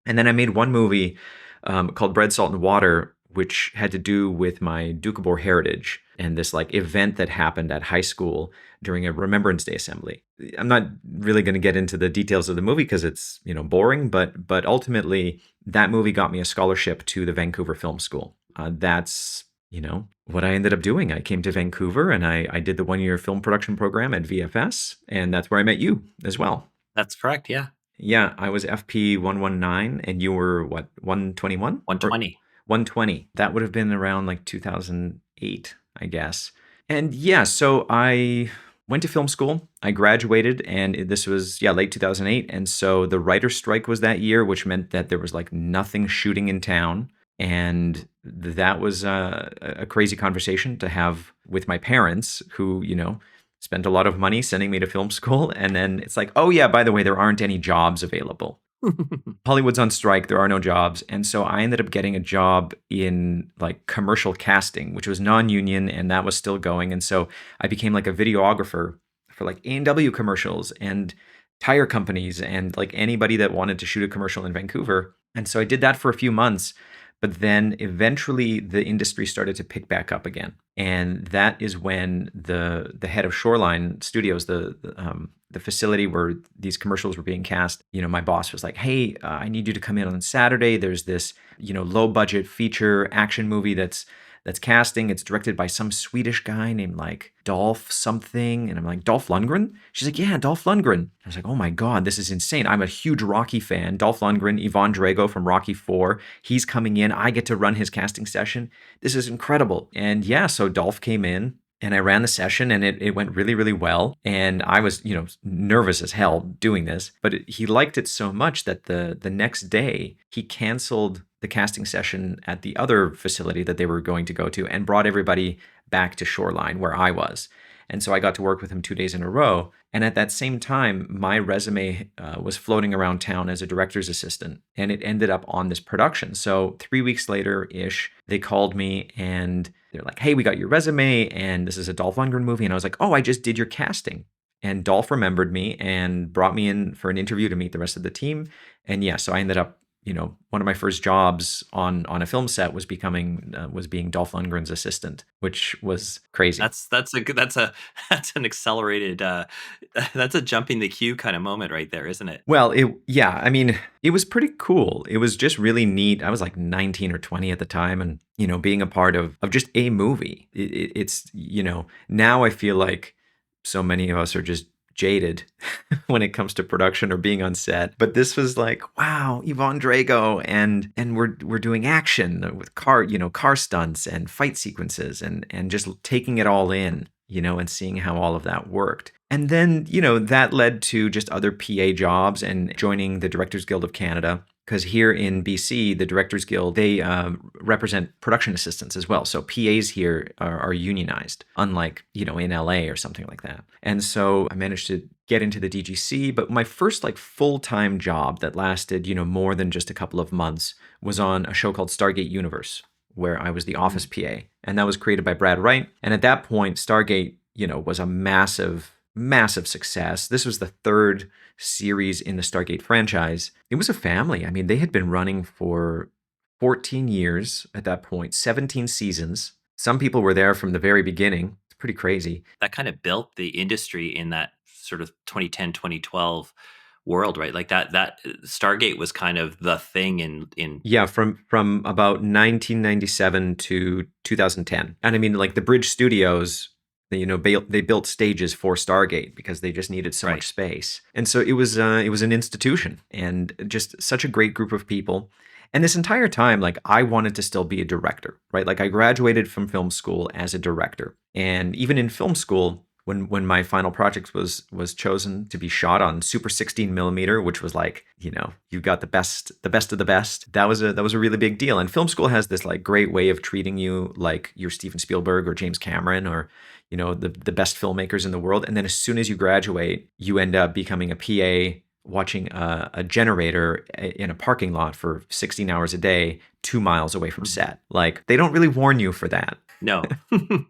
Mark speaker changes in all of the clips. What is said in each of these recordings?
Speaker 1: And then I made one movie called Bread, Salt, and Water, which had to do with my Doukhobor heritage and this like event that happened at high school during a Remembrance Day assembly. I'm not really going to get into the details of the movie because it's boring, but ultimately that movie got me a scholarship to the Vancouver Film School. That's what I ended up doing. I came to Vancouver and I did the 1-year film production program at VFS, and that's where I met you as well.
Speaker 2: That's correct. Yeah.
Speaker 1: Yeah, I was FP 119 and you were what, 121 or
Speaker 2: 120.
Speaker 1: 120? That would have been around like 2008, I guess. And yeah, so I went to film school. I graduated, and this was, yeah, late 2008. And so the writer's strike was that year, which meant that there was like nothing shooting in town. And that was a crazy conversation to have with my parents, who, spent a lot of money sending me to film school. And then it's like, oh, yeah, by the way, there aren't any jobs available. Hollywood's on strike. There are no jobs. And so I ended up getting a job in like commercial casting, which was non-union, and that was still going. And so I became like a videographer for like A&W commercials and tire companies and like anybody that wanted to shoot a commercial in Vancouver. And so I did that for a few months. But then eventually the industry started to pick back up again. And that is when the head of Shoreline Studios, the facility where these commercials were being cast, my boss was like, hey, I need you to come in on Saturday. There's this, low budget feature action movie that's casting. It's directed by some Swedish guy named like Dolph something. And I'm like, Dolph Lundgren? She's like, yeah, Dolph Lundgren. I was like, oh my God, this is insane. I'm a huge Rocky fan. Dolph Lundgren, Ivan Drago from Rocky 4. He's coming in. I get to run his casting session. This is incredible. And yeah, so Dolph came in and I ran the session, and it went really, really well. And I was, nervous as hell doing this, but he liked it so much that the next day he canceled the casting session at the other facility that they were going to go to and brought everybody back to Shoreline where I was. And so I got to work with him 2 days in a row. And at that same time, my resume was floating around town as a director's assistant, and it ended up on this production. So 3 weeks later-ish, they called me and they're like, hey, we got your resume, and this is a Dolph Lundgren movie. And I was like, oh, I just did your casting. And Dolph remembered me and brought me in for an interview to meet the rest of the team. And yeah, so I ended up, one of my first jobs on a film set was being Dolph Lundgren's assistant, which was crazy.
Speaker 2: That's an accelerated that's a jumping the queue kind of moment right there, isn't it?
Speaker 1: Well, I mean, it was pretty cool. It was just really neat. I was like 19 or 20 at the time, and being a part of just a movie. It's now I feel like so many of us are just jaded when it comes to production or being on set. But this was like, wow, Ivan Drago, and we're doing action with car stunts and fight sequences and just taking it all in, and seeing how all of that worked. And then, that led to just other PA jobs and joining the Directors Guild of Canada. Because here in BC, the Directors Guild, they represent production assistants as well. So PAs here are unionized, unlike, in LA or something like that. And so I managed to get into the DGC. But my first like full-time job that lasted, more than just a couple of months was on a show called Stargate Universe, where I was the office PA. And that was created by Brad Wright. And at that point, Stargate, was a massive success. This was the third series in the Stargate franchise. It was a family. I mean, they had been running for 14 years at that point, 17 seasons. Some people were there from the very beginning. It's pretty crazy.
Speaker 2: That kind of built the industry in that sort of 2010, 2012 world, right? Like that Stargate was kind of the thing in
Speaker 1: Yeah, from about 1997 to 2010. And I mean, like the Bridge Studios, they built stages for Stargate because they just needed so much space. And so it was an institution, and just such a great group of people. And this entire time, like, I wanted to still be a director, right? Like, I graduated from film school as a director. And even in film school, when my final project was chosen to be shot on Super 16 millimeter, which was like, you got the best of the best. That was a really big deal. And film school has this like great way of treating you like you're Steven Spielberg or James Cameron or the best filmmakers in the world. And then as soon as you graduate, you end up becoming a PA, watching a generator in a parking lot for 16 hours a day, 2 miles away from set. Like, they don't really warn you for that.
Speaker 2: No.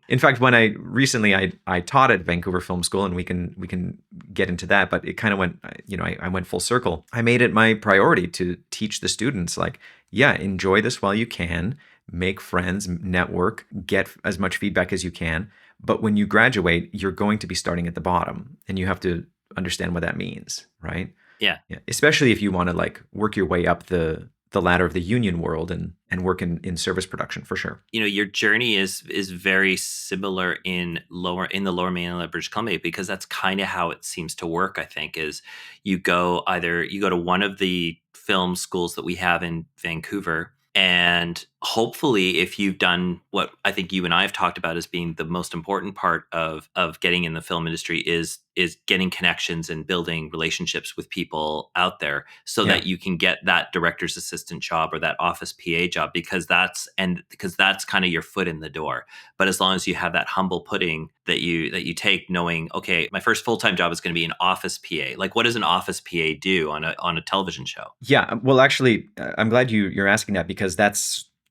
Speaker 1: In fact, when I taught at Vancouver Film School, and we can get into that, but it kind of went, I went full circle. I made it my priority to teach the students, like, yeah, enjoy this while you can, make friends, network, get as much feedback as you can. But when you graduate, you're going to be starting at the bottom, and you have to understand what that means, right?
Speaker 2: Yeah.
Speaker 1: Yeah, especially if you want to like work your way up the ladder of the union world and work in service production for sure.
Speaker 2: Your journey is very similar in the lower mainland of British Columbia, because that's kind of how it seems to work. I think is you go to one of the film schools that we have in Vancouver, and hopefully, if you've done what I think you and I have talked about as being the most important part of getting in the film industry, is getting connections and building relationships with people out there, so
Speaker 1: Yeah.
Speaker 2: that you can get that director's assistant job or that office PA job, because that's kind of your foot in the door. But as long as you have that humble pudding that you take, knowing, okay, my first full-time job is going to be an office PA. Like, what does an office PA do on a television show?
Speaker 1: Yeah, well, actually, I'm glad you're asking that, because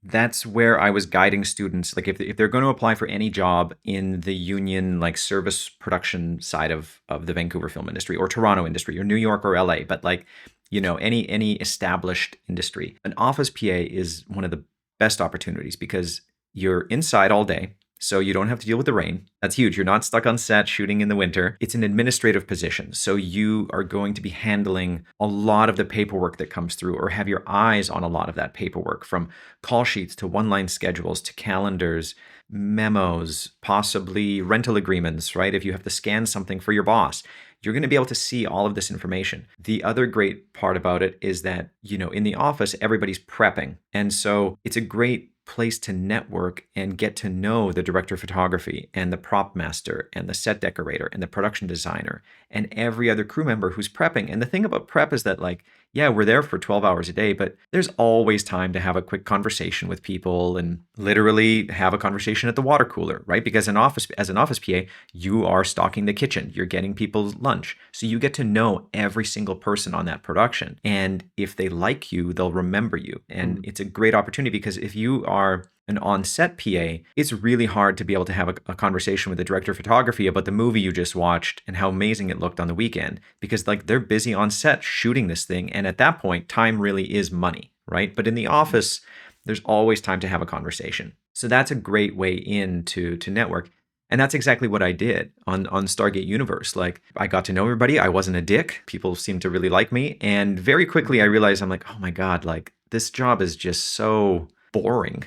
Speaker 1: that's where I was guiding students. Like, if they're going to apply for any job in the union, like service production side of the Vancouver film industry, or Toronto industry, or New York, or LA, but like, any established industry, an office PA is one of the best opportunities, because you're inside all day. So you don't have to deal with the rain. That's huge. You're not stuck on set shooting in the winter. It's an administrative position. So you are going to be handling a lot of the paperwork that comes through, or have your eyes on a lot of that paperwork, from call sheets to one-line schedules to calendars, memos, possibly rental agreements, right? If you have to scan something for your boss, you're going to be able to see all of this information. The other great part about it is that, in the office, everybody's prepping. And so it's a great place to network and get to know the director of photography and the prop master and the set decorator and the production designer and every other crew member who's prepping. And the thing about prep is that, like, yeah, we're there for 12 hours a day, but there's always time to have a quick conversation with people, and literally have a conversation at the water cooler, right? Because as an office PA, you are stocking the kitchen, you're getting people's lunch. So you get to know every single person on that production. And if they like you, they'll remember you. And it's a great opportunity, because if you are an on-set PA, it's really hard to be able to have a conversation with the director of photography about the movie you just watched and how amazing it looked on the weekend, because like they're busy on set shooting this thing, and at that point, time really is money, right? But in the office, there's always time to have a conversation. So that's a great way in to network. And that's exactly what I did on Stargate Universe. Like, I got to know everybody. I wasn't a dick. People seemed to really like me. And very quickly I realized, I'm like, oh my God, like this job is just so boring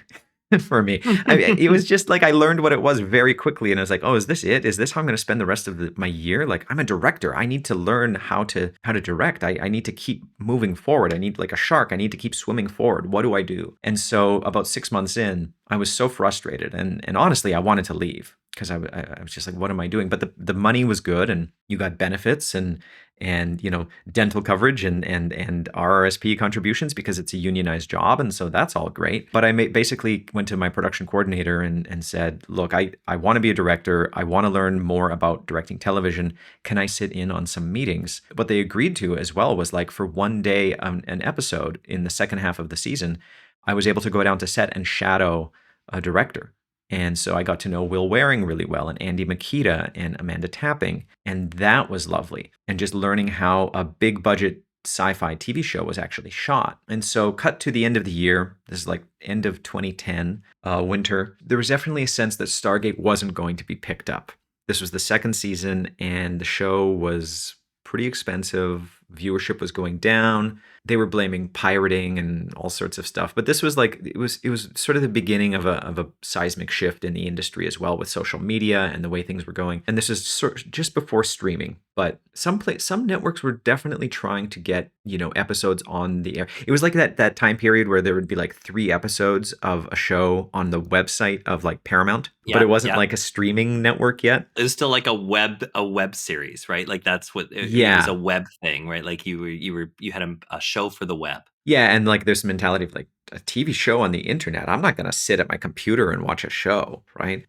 Speaker 1: for me. I mean, it was just like I learned what it was very quickly, and I was like, "Oh, is this it? Is this how I'm going to spend the rest of my year? Like, I'm a director. I need to learn how to direct. I need to keep moving forward. I need, like a shark. I need to keep swimming forward. What do I do?" And so, about 6 months in, I was so frustrated, and honestly, I wanted to leave, because I was just like, "What am I doing?" But the money was good, and you got benefits and dental coverage and RRSP contributions, because it's a unionized job, and so that's all great. But I basically went to my production coordinator and said, look, I want to be a director. I want to learn more about directing television. Can I sit in on some meetings? What they agreed to as well was, like, for one day, an episode in the second half of the season, I was able to go down to set and shadow a director. And so I got to know Will Waring really well, and Andy Makita and Amanda Tapping. And that was lovely. And just learning how a big budget sci-fi TV show was actually shot. And so cut to the end of the year, this is like end of 2010, winter, there was definitely a sense that Stargate wasn't going to be picked up. This was the second season, and the show was pretty expensive. Viewership was going down. They were blaming pirating and all sorts of stuff. But this was like, it was sort of the beginning of a seismic shift in the industry as well, with social media and the way things were going. And this is just before streaming. But some networks were definitely trying to get, episodes on the air. It was like that time period where there would be like 3 episodes of a show on the website of like Paramount, but
Speaker 2: Yeah,
Speaker 1: it wasn't
Speaker 2: yeah.
Speaker 1: like a streaming network yet.
Speaker 2: It was still like a web series, right? Like that's what it was, a
Speaker 1: Yeah.
Speaker 2: web thing, right? Like you had a show for the web.
Speaker 1: Yeah, and like there's a mentality of like a TV show on the internet. I'm not going to sit at my computer and watch a show, right?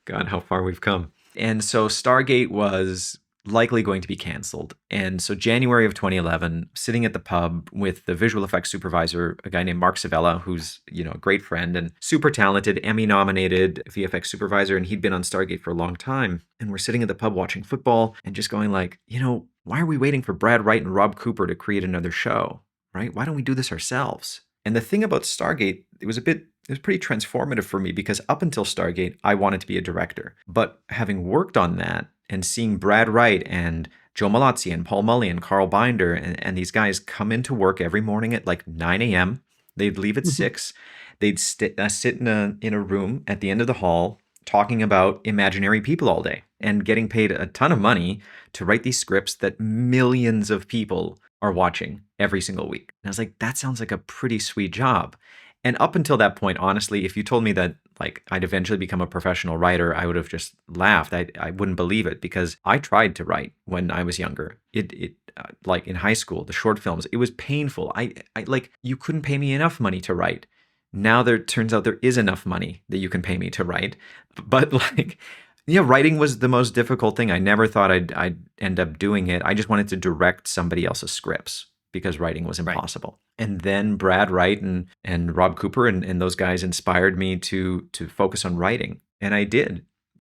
Speaker 1: God, how far we've come. And so Stargate was likely going to be canceled. And so January of 2011, sitting at the pub with the visual effects supervisor, a guy named Mark Savella, who's, a great friend and super talented, Emmy nominated VFX supervisor, and he'd been on Stargate for a long time. And we're sitting at the pub watching football and just going like, why are we waiting for Brad Wright and Rob Cooper to create another show, right? Why don't we do this ourselves? And the thing about Stargate, it was pretty transformative for me because up until Stargate, I wanted to be a director. But having worked on that and seeing Brad Wright and Joe Malazzi and Paul Mully and Carl Binder and these guys come into work every morning at like 9 a.m. They'd leave at 6. They'd sit in a room at the end of the hall talking about imaginary people all day and getting paid a ton of money to write these scripts that millions of people are watching every single week. And I was like, that sounds like a pretty sweet job. And up until that point, honestly, if you told me that like I'd eventually become a professional writer, I would have just laughed. I wouldn't believe it because I tried to write when I was younger. Like in high school, the short films, it was painful. I like you couldn't pay me enough money to write. Now there turns out there is enough money that you can pay me to write. But like yeah, writing was the most difficult thing. I never thought I'd end up doing it. I just wanted to direct somebody else's scripts because writing was
Speaker 2: Right.
Speaker 1: impossible. And then Brad Wright and Rob Cooper and those guys inspired me to focus on writing. And I did.